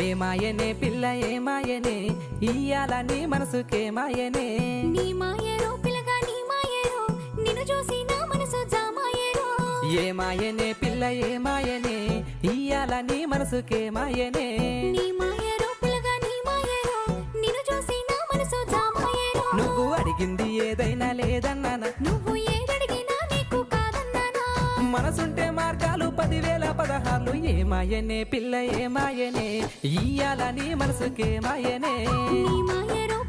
ఏమాయనే పిల్ల ఏమాయనే ఇయ్యాల నీ మనసుకే మాయనే నీ మాయరో పిల్లగా నీ మాయరో నిన్ను చూసి నా మనసు జామాయరో ఏమాయనే పిల్ల ఏమాయనే ఇయ్యాల నీ మనసుకే మాయనే నీ మాయరో పిల్లగా నీ మాయరో నిన్ను చూసి నా మనసు జామాయరో నువ్వు అడిగింది ఏదైనా లేదన్నానా నువ్వు ఏదడిగినా నీకు కాదన్నానా మనసుంటే మార్గాలు 10,000 16 ఏమాయనే పిల్ల ఏమాయనే ఇయ్యాల నీ మనసుకే మాయనే నీ మాయరో